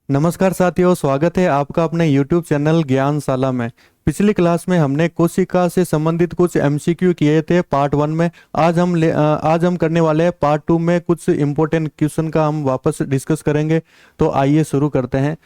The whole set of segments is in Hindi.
नमस्कार साथियों, स्वागत है आपका अपने YouTube चैनल ज्ञानशाला में। पिछली क्लास में हमने कोशिका से संबंधित कुछ MCQ किए थे पार्ट 1 में। आज हम करने वाले हैं पार्ट 2 में कुछ इम्पोर्टेंट क्वेश्चन का हम वापस डिस्कस करेंगे। तो आइए शुरू करते हैं।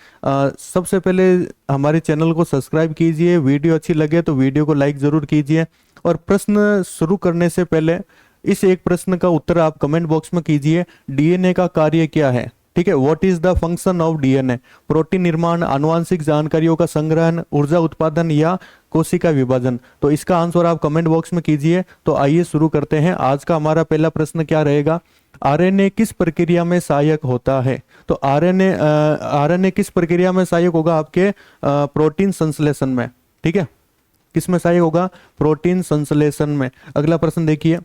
सबसे पहले हमारे चैनल को सब्सक्राइब कीजिए, वीडियो अच्छी लगे तो वीडियो को लाइक ज़रूर कीजिए। और प्रश्न शुरू करने से पहले इस एक प्रश्न का उत्तर आप कमेंट बॉक्स में कीजिए। DNA का कार्य क्या है? ठीक है, what is the function of DNA? Protein निर्माण, आनुवांशिक जानकारियों का संग्रहण, ऊर्जा उत्पादन या कोशिका विभाजन? तो इसका आंसर आप कमेंट बॉक्स में कीजिए। तो आइए शुरू करते हैं। आज का हमारा पहला प्रश्न क्या रहेगा? RNA किस प्रक्रिया में सहायक होता है? तो आरएनए किस प्रक्रिया में सहायक होगा? आपके प्रोटीन संश्लेषण में। ठीक है, किस में सहायक होगा? प्रोटीन संश्लेषण में। अगला प्रश्न देखिए,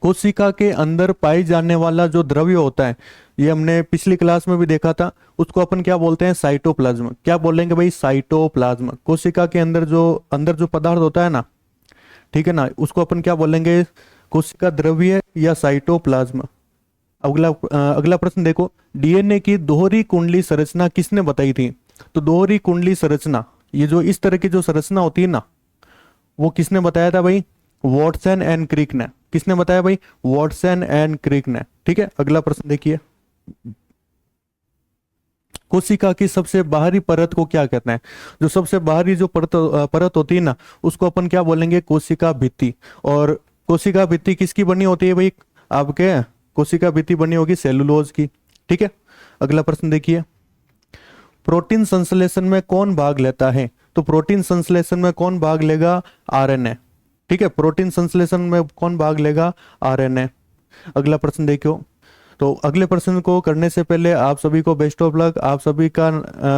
कोशिका के अंदर पाई जाने वाला जो द्रव्य होता है, ये हमने पिछली क्लास में भी देखा था, उसको अपन क्या बोलते हैं? साइटोप्लाज्म। क्या बोलेंगे भाई? साइटोप्लाज्म। कोशिका के अंदर जो पदार्थ होता है ना, ठीक है ना, उसको अपन क्या बोलेंगे? कोशिका द्रव्य या साइटोप्लाज्म। अगला प्रश्न देखो, DNA की दोहरी कुंडली संरचना किसने बताई थी? तो दोहरी कुंडली संरचना, ये जो इस तरह की जो संरचना होती है ना, वो किसने बताया था भाई? वॉटसन एंड क्रिक ने। किसने बताया भाई? वॉटसन एंड क्रिक ने। ठीक है, अगला प्रश्न देखिए, कोशिका की सबसे बाहरी परत को क्या कहते हैं? जो सबसे बाहरी जो परत होती है ना, उसको अपन क्या बोलेंगे? कोशिका भित्ति। और कोशिका भित्ति किसकी बनी होती है भाई? आपके कोशिका भित्ति बनी होगी सेलुलोज की। ठीक है, अगला प्रश्न देखिए, प्रोटीन संश्लेषण में कौन भाग लेता है? तो प्रोटीन संश्लेषण में कौन भाग लेगा? RNA। ठीक है, प्रोटीन संश्लेषण में कौन भाग लेगा? RNA। अगला प्रश्न देखो। तो अगले प्रश्न को करने से पहले आप सभी को बेस्ट ऑफ लक। आप सभी का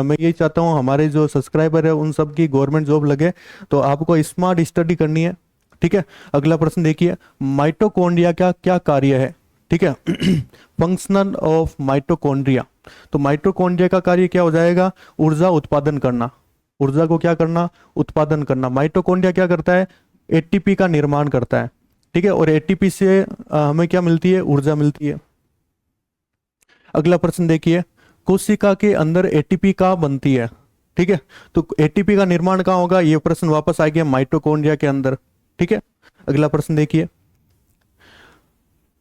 मैं यही चाहता हूँ हमारे जो सब्सक्राइबर है उन सब की गवर्नमेंट जॉब लगे। तो आपको स्मार्ट स्टडी करनी है। ठीक है, अगला प्रश्न देखिए, माइटोकॉन्ड्रिया का क्या कार्य है? ठीक है, फंक्शनल ऑफ माइटोकॉन्ड्रिया। तो माइटोकॉन्ड्रिया का कार्य क्या हो जाएगा? ऊर्जा उत्पादन करना। ऊर्जा को क्या करना? उत्पादन करना। माइटोकॉन्ड्रिया क्या करता है? ATP का निर्माण करता है। ठीक है, और ATP से हमें क्या मिलती है? ऊर्जा मिलती है। अगला प्रश्न देखिए, कोशिका के अंदर ATP कहाँ बनती है? ठीक है, तो ATP का निर्माण कहाँ होगा? ये प्रश्न वापस आ गया माइटोकॉन्ड्रिया के अंदर। ठीक है, अगला प्रश्न देखिए,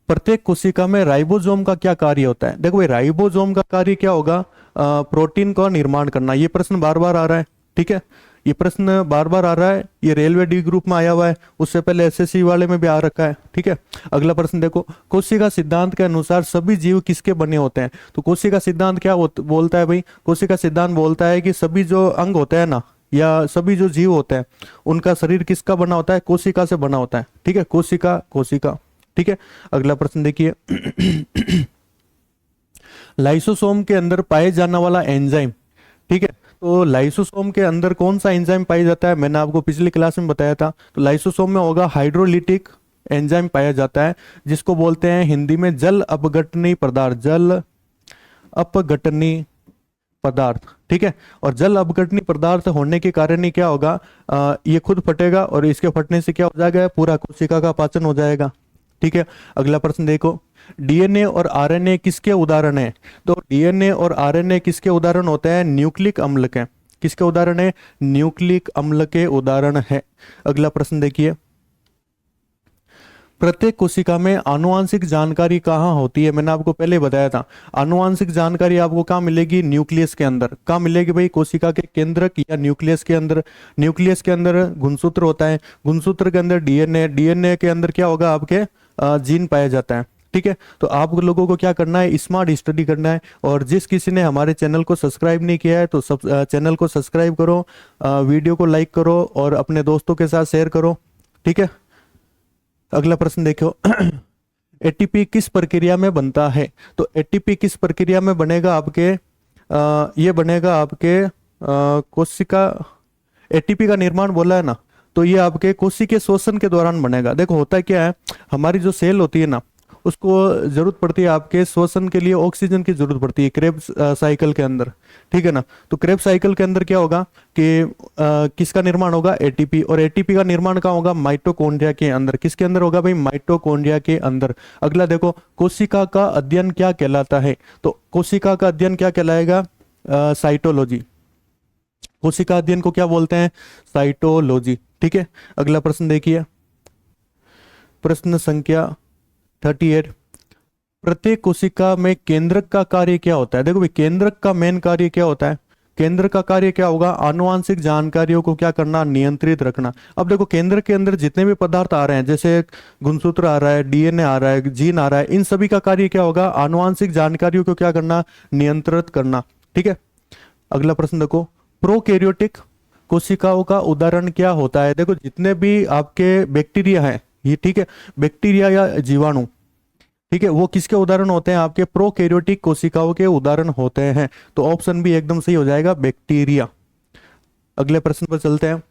प्रत्येक कोशिका में राइबोसोम का क्या कार्य होता है? देखो भाई, राइबोसोम का कार्य क्या होगा? प्रोटीन का निर्माण करना। ये प्रश्न बार बार आ रहा है। ठीक है, ये प्रश्न बार बार आ रहा है। ये रेलवे डी ग्रुप में आया हुआ है, उससे पहले SSC वाले में भी आ रखा है। ठीक है, अगला प्रश्न देखो, कोशिका सिद्धांत के अनुसार सभी जीव किसके बने होते हैं? तो कोशिका सिद्धांत क्या बोलता है भाई? कोशिका सिद्धांत बोलता है कि सभी जो अंग होते हैं ना, या सभी जो जीव होते हैं, उनका शरीर किसका बना होता है? कोशिका से बना होता है। ठीक है, कोशिका कोशिका। ठीक है, अगला प्रश्न देखिए, लाइसोसोम के अंदर पाए जाने वाला एंजाइम। ठीक है, तो लाइसोसोम के अंदर कौन सा एंजाइम पाया जाता है? मैंने आपको पिछली क्लास में बताया था। तो लाइसोसोम में होगा हाइड्रोलिटिक एंजाइम पाया जाता है, जिसको बोलते हैं हिंदी में जल अपघटनी पदार्थ। जल अपघटनी पदार्थ। ठीक है, और जल अपघटनी पदार्थ होने के कारण ही क्या होगा? ये खुद फटेगा और इसके फटने से क्या हो जाएगा? पूरा कोशिका का पाचन हो जाएगा। ठीक है, अगला प्रश्न देखो, DNA और RNA किसके उदाहरण है? तो DNA और RNA किसके उदाहरण होते हैं? न्यूक्लिक अम्ल के। किसके उदाहरण है? न्यूक्लिक अम्ल के उदाहरण है। अगला प्रश्न देखिए, प्रत्येक कोशिका में आनुवांशिक जानकारी कहाँ होती है? मैंने आपको पहले बताया था, आनुवांशिक जानकारी आपको कहाँ मिलेगी? न्यूक्लियस के अंदर। कहाँ मिलेगी भाई? कोशिका के केंद्रक या न्यूक्लियस के अंदर। न्यूक्लियस के अंदर गुणसूत्र होता है, गुणसूत्र के अंदर DNA, DNA के अंदर क्या होगा? आपके जीन पाया जाता है। ठीक है, तो आप लोगों को क्या करना है? स्मार्ट स्टडी करना है। और जिस किसी ने हमारे चैनल को सब्सक्राइब नहीं किया है तो चैनल को सब्सक्राइब करो, वीडियो को लाइक करो और अपने दोस्तों के साथ शेयर करो। ठीक है, अगला प्रश्न देखो, ATP किस प्रक्रिया में बनता है? तो ATP किस प्रक्रिया में बनेगा? आपके ये बनेगा आपके कोशिका। ATP का निर्माण बोला है ना, तो ये आपके कोशिकीय शोषण के दौरान बनेगा। देखो होता क्या है, हमारी जो सेल होती है ना, उसको जरूरत पड़ती है आपके श्वसन के लिए, ऑक्सीजन की जरूरत पड़ती है क्रेब्स साइकिल के अंदर। ठीक है ना, तो क्रेब्स साइकिल के अंदर क्या होगा कि किसका निर्माण होगा? ATP। और ATP का निर्माण कहाँ होगा? माइटोकॉन्ड्रिया के अंदर। किसके अंदर होगा भाई? माइटोकॉन्ड्रिया के अंदर। अगला देखो, कोशिका का अध्ययन क्या कहलाता है? तो कोशिका का अध्ययन क्या कहलाएगा? साइटोलॉजी। कोशिका अध्ययन को क्या बोलते हैं? साइटोलॉजी। ठीक है, अगला प्रश्न देखिए, प्रश्न संख्या 38। प्रत्येक कोशिका में केंद्रक का कार्य क्या होता है? देखो भाई, केंद्रक का मेन कार्य क्या होता है? केंद्र का कार्य क्या होगा? आनुवांशिक जानकारियों को क्या करना? नियंत्रित रखना। अब देखो, केंद्र के अंदर जितने भी पदार्थ आ रहे हैं, जैसे गुणसूत्र आ रहा है, डीएनए आ रहा है, जीन आ रहा है, इन सभी का कार्य क्या होगा? आनुवांशिक जानकारियों को क्या करना? नियंत्रित करना। ठीक है, अगला प्रश्न देखो, प्रोकैरियोटिक कोशिकाओं का उदाहरण क्या होता है? देखो, जितने भी आपके बैक्टीरिया हैं, ये ठीक है, बैक्टीरिया या जीवाणु, ठीक है, वो किसके उदाहरण होते हैं? आपके प्रोकैरियोटिक कोशिकाओं के उदाहरण होते हैं। तो ऑप्शन भी एकदम सही हो जाएगा, बैक्टीरिया। अगले प्रश्न पर चलते हैं,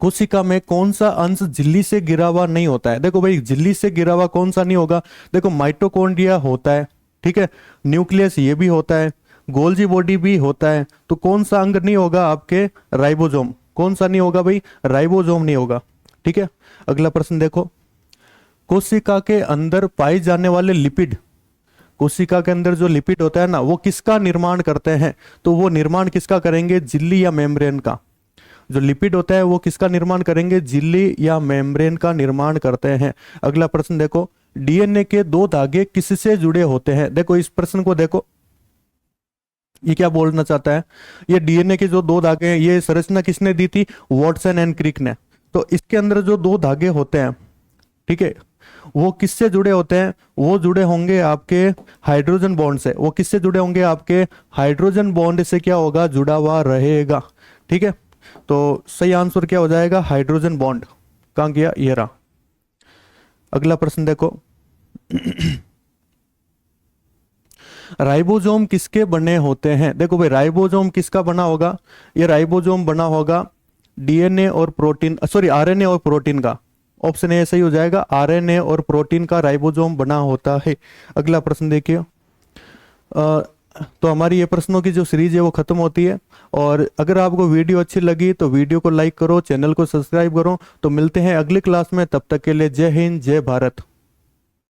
कोशिका में कौन सा अंश झिल्ली से घिरा हुआ नहीं होता है? देखो भाई, झिल्ली से घिरा हुआ कौन सा नहीं होगा? देखो, माइटोकॉन्ड्रिया होता है, ठीक है, न्यूक्लियस ये भी होता है, गोल्जी बॉडी भी होता है। तो कौन सा अंग नहीं होगा? आपके राइबोसोम। कौन सा नहीं होगा भाई? राइबोसोम नहीं होगा। ठीक है, अगला प्रश्न देखो, कोशिका के अंदर पाए जाने वाले लिपिड, कोशिका के अंदर जो लिपिड होता है ना, वो किसका निर्माण करते हैं? तो वो निर्माण किसका करेंगे? झिल्ली या मेम्ब्रेन का। जो लिपिड होता है वो किसका निर्माण करेंगे? झिल्ली या मेम्ब्रेन का निर्माण करते हैं। अगला प्रश्न देखो, डीएनए के दो धागे किससे जुड़े होते हैं? देखो, इस प्रश्न को देखो, ये क्या बोलना चाहता है? ये डीएनए के जो दो धागे हैं, ये संरचना किसने दी थी? वॉटसन एंड क्रिक ने। तो इसके अंदर जो दो धागे होते हैं, ठीक है, वो किससे जुड़े होते हैं? वो जुड़े होंगे आपके हाइड्रोजन बॉन्ड से। वो किससे जुड़े होंगे? आपके हाइड्रोजन बॉन्ड से क्या होगा? जुड़ा हुआ रहेगा। ठीक है, तो सही आंसर क्या हो जाएगा? Hydrogen bond. कहां गया? ये रहा। अगला प्रश्न देखो, राइबोसोम किसके बने होते हैं? देखो भाई, राइबोसोम किसका बना होगा? ये राइबोसोम बना होगा डीएनए और प्रोटीन, सॉरी, आरएनए और प्रोटीन का। ऑप्शन ए सही हो जाएगा, आरएनए और प्रोटीन का राइबोसोम बना होता है। अगला प्रश्न देखिए, तो हमारी ये प्रश्नों की जो सीरीज है वो खत्म होती है। और अगर आपको वीडियो अच्छी लगी तो वीडियो को लाइक करो, चैनल को सब्सक्राइब करो। तो मिलते हैं अगली क्लास में, तब तक के लिए जय हिंद, जय भारत।